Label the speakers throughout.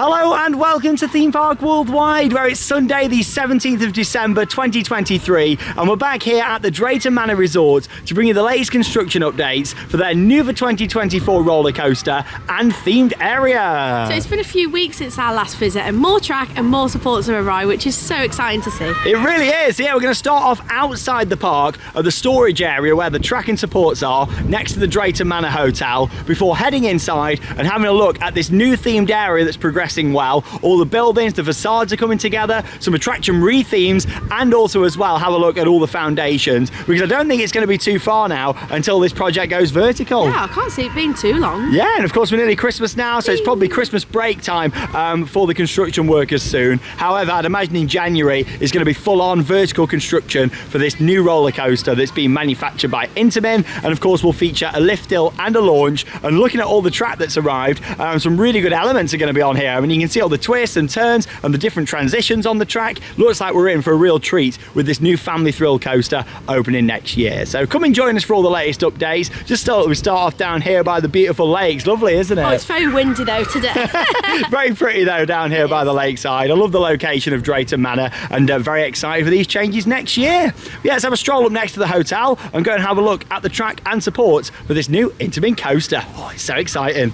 Speaker 1: Hello and welcome to Theme Park Worldwide, where it's Sunday the 17th of December 2023 and we're back here at the Drayton Manor Resort to bring you the latest construction updates for their Nuva 2024 roller coaster and themed area.
Speaker 2: So it's been a few weeks since our last visit and more track and more supports have arrived, which is so exciting to see.
Speaker 1: It really is. Yeah, we're going to start off outside the park at the storage area where the track and supports are next to the Drayton Manor Hotel before heading inside and having a look at this new themed area that's progressing well. All the buildings, the facades are coming together, some attraction re-themes, and also as well have a look at all the foundations, because I don't think it's going to be too far now until this project goes vertical.
Speaker 2: Yeah, I can't see it being too long.
Speaker 1: Yeah, and of course we're nearly Christmas now, so it's probably Christmas break time for the construction workers soon. However, I'd imagine in January is going to be full-on vertical construction for this new roller coaster that's being manufactured by Intamin, and of course will feature a lift hill and a launch. And looking at all the track that's arrived, some really good elements are going to be on here. I mean, you can see all the twists and turns and the different transitions on the track. Looks like we're in for a real treat with this new family thrill coaster opening next year. So come and join us for all the latest updates. Just so we start off down here by the beautiful lakes. Lovely, isn't it?
Speaker 2: Oh, it's very windy though today.
Speaker 1: Very pretty though down here by the lakeside. I love the location of Drayton Manor and very excited for these changes next year. Yeah, let's have a stroll up next to the hotel and go and have a look at the track and supports for this new Intamin coaster. Oh, it's so exciting.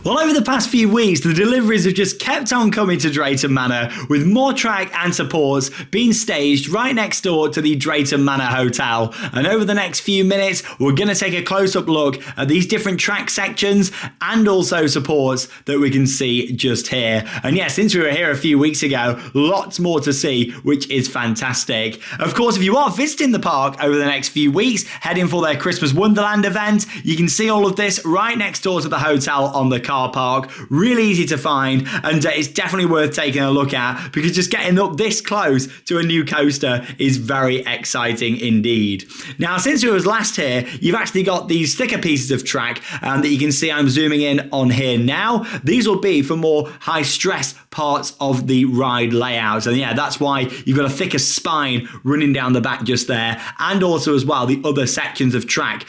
Speaker 1: Well, over the past few weeks, the deliveries have just kept on coming to Drayton Manor, with more track and supports being staged right next door to the Drayton Manor Hotel. And over the next few minutes, we're going to take a close-up look at these different track sections and also supports that we can see just here. And yeah, since we were here a few weeks ago, lots more to see, which is fantastic. Of course, if you are visiting the park over the next few weeks, heading for their Christmas Wonderland event, you can see all of this right next door to the hotel on the car park. Really easy to find, and it's definitely worth taking a look at, because just getting up this close to a new coaster is very exciting indeed. Now, since we was last here, you've actually got these thicker pieces of track that you can see I'm zooming in on here now. These will be for more high stress parts of the ride layouts, and yeah, that's why you've got a thicker spine running down the back just there, and also as well the other sections of track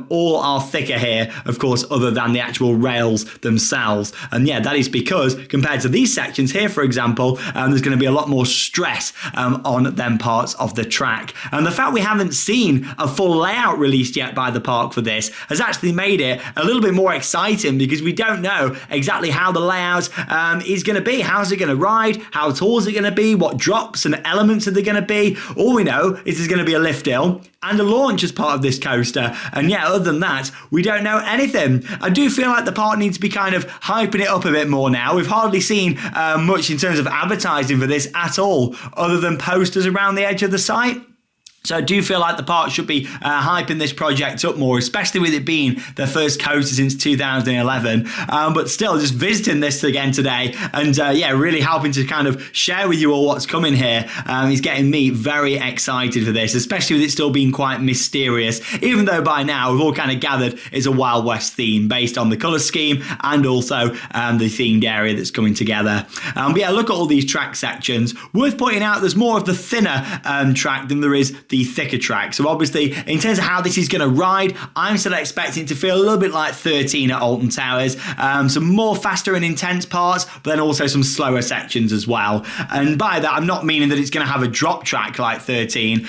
Speaker 1: all are thicker here, of course, other than the actual rails themselves. And yeah, that is because compared to these sections here, for example, there's going to be a lot more stress on them parts of the track. And the fact we haven't seen a full layout released yet by the park for this has actually made it a little bit more exciting, because we don't know exactly how the layout is going to be. How's it going to ride? How tall is it going to be? What drops and elements are there going to be? All we know is there's going to be a lift hill and a launch as part of this coaster. And yeah, other than that, we don't know anything. I do feel like the park needs to be kind of hyping it up a bit more now. We've hardly seen much in terms of advertising for this at all, other than posters around the edge of the site. So I do feel like the park should be hyping this project up more, especially with it being their first coaster since 2011. But still, just visiting this again today and yeah, really helping to kind of share with you all what's coming here is getting me very excited for this, especially with it still being quite mysterious, even though by now we've all kind of gathered it's a Wild West theme based on the colour scheme and also the themed area that's coming together. But yeah, look at all these track sections. Worth pointing out, there's more of the thinner track than there is the thicker track. So obviously, in terms of how this is going to ride, I'm still expecting it to feel a little bit like 13 at Alton Towers. Some more faster and intense parts, but then also some slower sections as well. And by that, I'm not meaning that it's going to have a drop track like 13,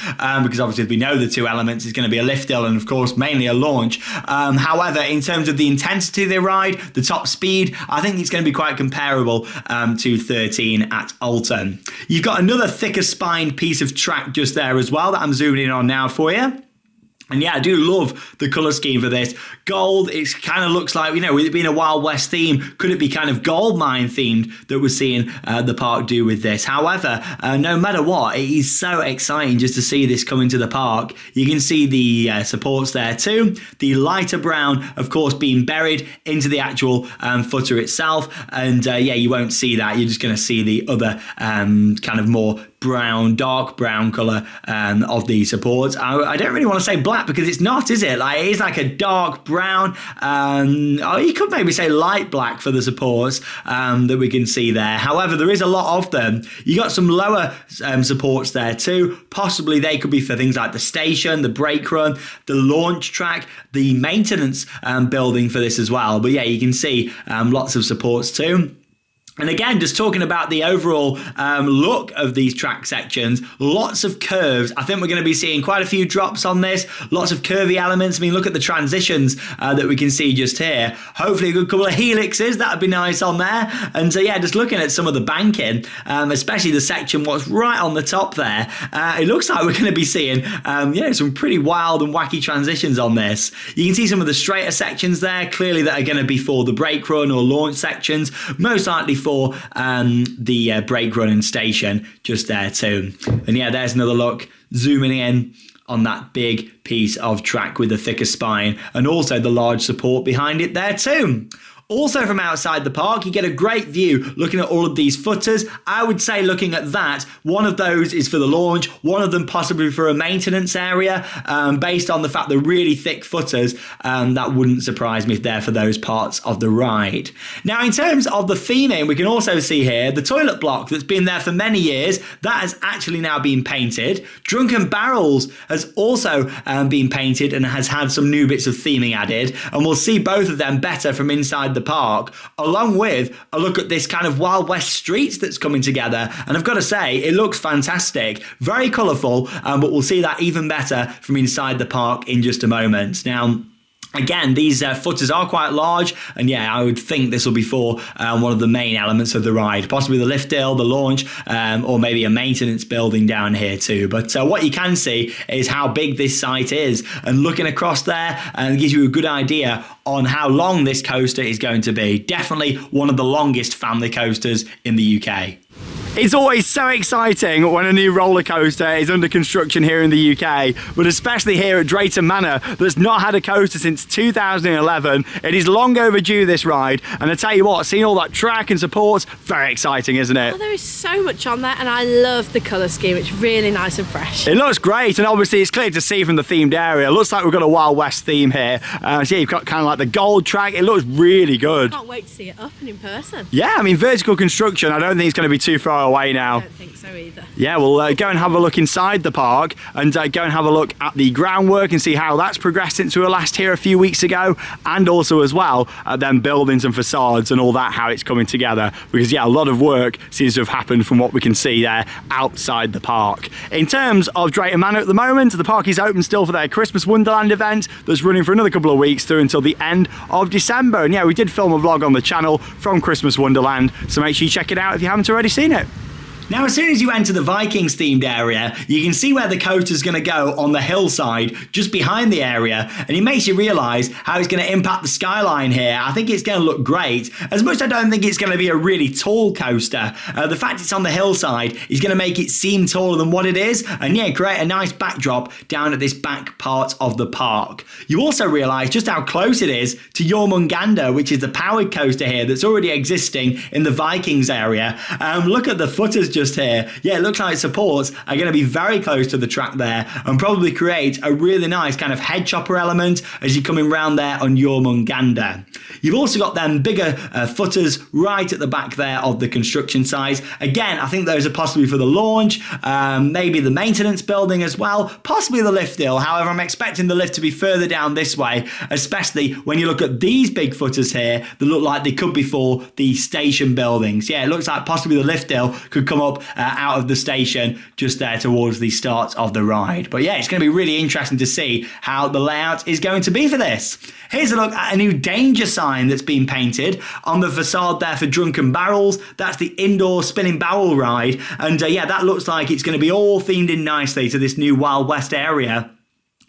Speaker 1: because obviously we know the two elements is going to be a lift hill and of course mainly a launch. However, in terms of the intensity of the ride, the top speed, I think it's going to be quite comparable to 13 at Alton. You've got another thicker spine piece of track just there as well that I'm zooming in on now for you. And yeah, I do love the colour scheme for this. Gold, it kind of looks like, you know, with it being a Wild West theme, could it be kind of gold mine themed that we're seeing the park do with this? However, no matter what, it is so exciting just to see this coming to the park. You can see the supports there too. The lighter brown, of course, being buried into the actual footer itself. And yeah, you won't see that. You're just going to see the other kind of more brown, dark brown colour of the supports. I don't really want to say black because it's not, is it? Like, it is like a dark brown. You could maybe say light black for the supports that we can see there. However, there is a lot of them. You got some lower supports there too. Possibly they could be for things like the station, the brake run, the launch track, the maintenance building for this as well. But yeah, you can see lots of supports too. And again, just talking about the overall look of these track sections, lots of curves. I think we're going to be seeing quite a few drops on this, lots of curvy elements. I mean, look at the transitions that we can see just here. Hopefully a good couple of helixes, that would be nice on there. And so, yeah, just looking at some of the banking, especially the section what's right on the top there, it looks like we're going to be seeing some pretty wild and wacky transitions on this. You can see some of the straighter sections there, clearly that are going to be for the brake run or launch sections, most likely for the brake run and station just there too. And yeah, there's another look zooming in on that big piece of track with the thicker spine and also the large support behind it there too. Also from outside the park, you get a great view looking at all of these footers. I would say looking at that, one of those is for the launch, one of them possibly for a maintenance area, based on the fact they're really thick footers. That wouldn't surprise me if they're for those parts of the ride. Now, in terms of the theming, we can also see here the toilet block that's been there for many years. That has actually now been painted. Drunken Barrels has also been painted and has had some new bits of theming added. And we'll see both of them better from inside the park, along with a look at this kind of Wild West streets that's coming together. And I've got to say, it looks fantastic, very colourful, but we'll see that even better from inside the park in just a moment. Now, again, these footers are quite large, and yeah, I would think this will be for one of the main elements of the ride, possibly the lift hill, the launch, or maybe a maintenance building down here too. But what you can see is how big this site is, and looking across there gives you a good idea on how long this coaster is going to be. Definitely one of the longest family coasters in the UK. It's always so exciting when a new roller coaster is under construction here in the UK, but especially here at Drayton Manor, that's not had a coaster since 2011. It is long overdue, this ride, and I tell you what, seeing all that track and supports, very exciting, isn't it?
Speaker 2: Oh, there is so much on there, and I love the colour scheme. It's really nice and fresh.
Speaker 1: It looks great, and obviously it's clear to see from the themed area. It looks like we've got a Wild West theme here. So yeah, you've got kind of like the gold track. It looks really good.
Speaker 2: I can't wait to see it up and in person.
Speaker 1: Yeah, I mean, vertical construction, I don't think it's going to be too far away now.
Speaker 2: I don't think so either.
Speaker 1: Yeah, we'll go and have a look inside the park and go and have a look at the groundwork and see how that's progressed since we were last here a few weeks ago, and also as well then buildings and facades and all that, how it's coming together, because yeah, a lot of work seems to have happened from what we can see there outside the park. In terms of Drayton Manor at the moment, the park is open still for their Christmas Wonderland event that's running for another couple of weeks through until the end of December. And yeah, we did film a vlog on the channel from Christmas Wonderland, so make sure you check it out if you haven't already seen it. Now, as soon as you enter the Vikings themed area, you can see where the coaster's going to go on the hillside just behind the area, and it makes you realise how it's going to impact the skyline here. I think it's going to look great. As much as I don't think it's going to be a really tall coaster, the fact it's on the hillside is going to make it seem taller than what it is, and yeah, create a nice backdrop down at this back part of the park. You also realise just how close it is to Jormungandr, which is the powered coaster here that's already existing in the Vikings area. Look at the footers just here. Yeah, it looks like supports are going to be very close to the track there and probably create a really nice kind of head chopper element as you're coming round there on Jormungandr. You've also got them bigger footers right at the back there of the construction site. Again, I think those are possibly for the launch, maybe the maintenance building as well, possibly the lift hill. However, I'm expecting the lift to be further down this way, especially when you look at these big footers here that look like they could be for the station buildings. Yeah, it looks like possibly the lift hill could come up out of the station just there towards the start of the ride. But yeah, it's going to be really interesting to see how the layout is going to be for this. Here's a look at a new danger sign that's been painted on the facade there for Drunken Barrels. That's the indoor spinning barrel ride. And yeah, that looks like it's going to be all themed in nicely to this new Wild West area.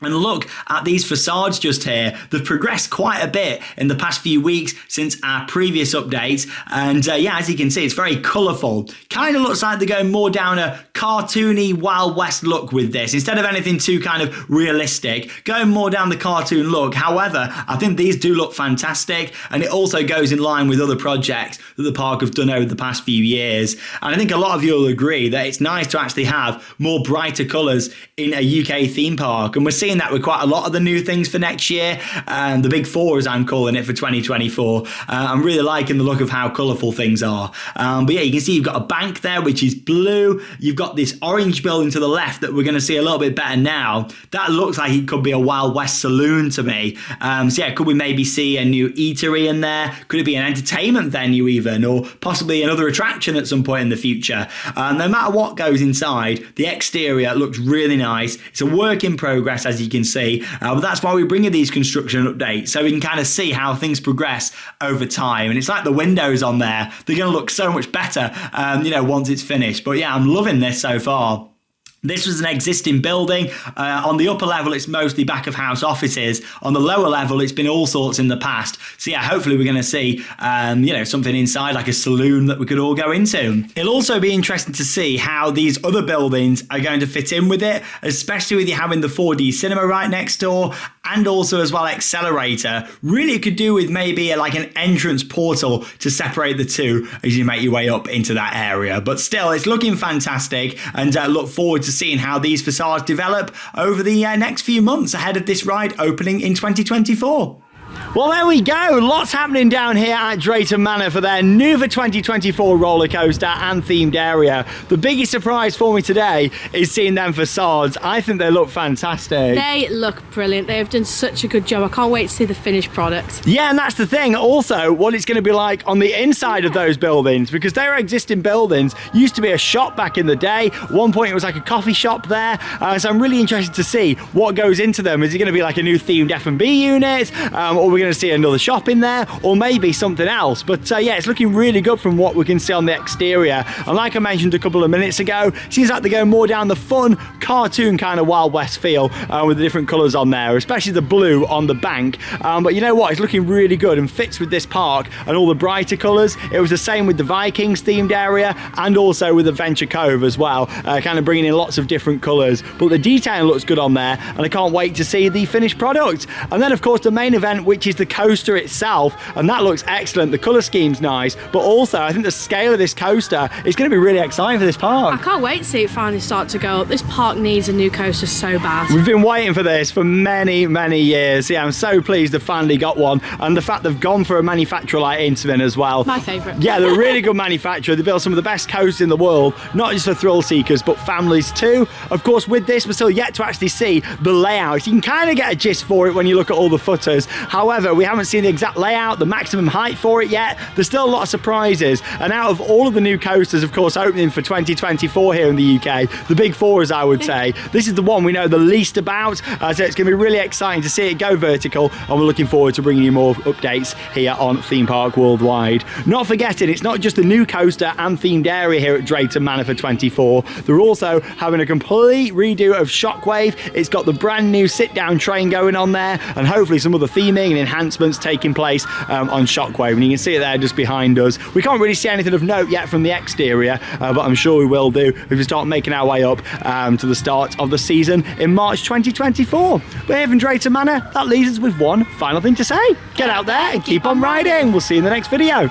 Speaker 1: And look at these facades just here. They've progressed quite a bit in the past few weeks since our previous updates. And yeah, as you can see, it's very colourful. Kind of looks like they're going more down a cartoony Wild West look with this. Instead of anything too kind of realistic, going more down the cartoon look. However, I think these do look fantastic. And it also goes in line with other projects that the park have done over the past few years. And I think a lot of you will agree that it's nice to actually have more brighter colours in a UK theme park. And we're seeing seeing that with quite a lot of the new things for next year. The big four, as I'm calling it, for 2024. I'm really liking the look of how colourful things are. But yeah, you can see you've got a bank there, which is blue. You've got this orange building to the left that we're going to see a little bit better now. That looks like it could be a Wild West saloon to me. So yeah, could we maybe see a new eatery in there? Could it be an entertainment venue even, or possibly another attraction at some point in the future? No matter what goes inside, the exterior looks really nice. It's a work in progress, as you can see, but that's why we bring you these construction updates, so we can kind of see how things progress over time. And it's like the windows on there, they're going to look so much better, once it's finished. But yeah, I'm loving this so far. This was an existing building. On the upper level, it's mostly back of house offices. On the lower level, it's been all sorts in the past. So yeah, hopefully we're going to see, something inside, like a saloon that we could all go into. It'll also be interesting to see how these other buildings are going to fit in with it, especially with you having the 4D cinema right next door, and also as well Accelerator. Really, it could do with maybe like an entrance portal to separate the two as you make your way up into that area. But still, it's looking fantastic, and look forward to seeing how these facades develop over the next few months ahead of this ride opening in 2024. Well, there we go. Lots happening down here at Drayton Manor for their new for 2024 roller coaster and themed area. The biggest surprise for me today is seeing them facades. I think they look fantastic.
Speaker 2: They look brilliant. They have done such a good job. I can't wait to see the finished product.
Speaker 1: Yeah, and that's the thing. Also, what it's going to be like on the inside of those buildings, because they were existing buildings. Used to be a shop back in the day. At one point, it was like a coffee shop there. So I'm really interested to see what goes into them. Is it going to be like a new themed F&B unit? Or we're going to see another shop in there, or maybe something else. But yeah, it's looking really good from what we can see on the exterior. And like I mentioned a couple of minutes ago, seems like they're going more down the fun cartoon kind of Wild West feel with the different colours on there, especially the blue on the bank. But you know what? It's looking really good and fits with this park and all the brighter colours. It was the same with the Vikings themed area and also with Adventure Cove as well, kind of bringing in lots of different colours. But the detailing looks good on there, and I can't wait to see the finished product. And then of course the main event, which is the coaster itself, and that looks excellent. The colour scheme's nice, but also I think the scale of this coaster is going to be really exciting for this park.
Speaker 2: I can't wait to see it finally start to go up. This park needs a new coaster so bad.
Speaker 1: We've been waiting for this for many, many years. Yeah, I'm so pleased they've finally got one, and the fact they've gone for a manufacturer like Intamin as well.
Speaker 2: My favourite.
Speaker 1: Yeah, they're a really good manufacturer. They build some of the best coasters in the world, not just for thrill seekers, but families too. Of course, with this, we're still yet to actually see the layout. You can kind of get a gist for it when you look at all the footers. However, we haven't seen the exact layout, the maximum height for it yet. There's still a lot of surprises, and out of all of the new coasters, of course, opening for 2024 here in the UK, the big four, as I would say, this is the one we know the least about, so it's going to be really exciting to see it go vertical, and we're looking forward to bringing you more updates here on Theme Park Worldwide. Not forgetting, it's not just the new coaster and themed area here at Drayton Manor for 24. They're also having a complete redo of Shockwave. It's got the brand new sit-down train going on there, and hopefully some other theming and enhancements taking place on Shockwave, and you can see it there just behind us. We can't really see anything of note yet from the exterior, but I'm sure we will do if we start making our way up to the start of the season in March 2024. But here from Drayton Manor, that leaves us with one final thing to say. Get out there and keep on riding. We'll see you in the next video.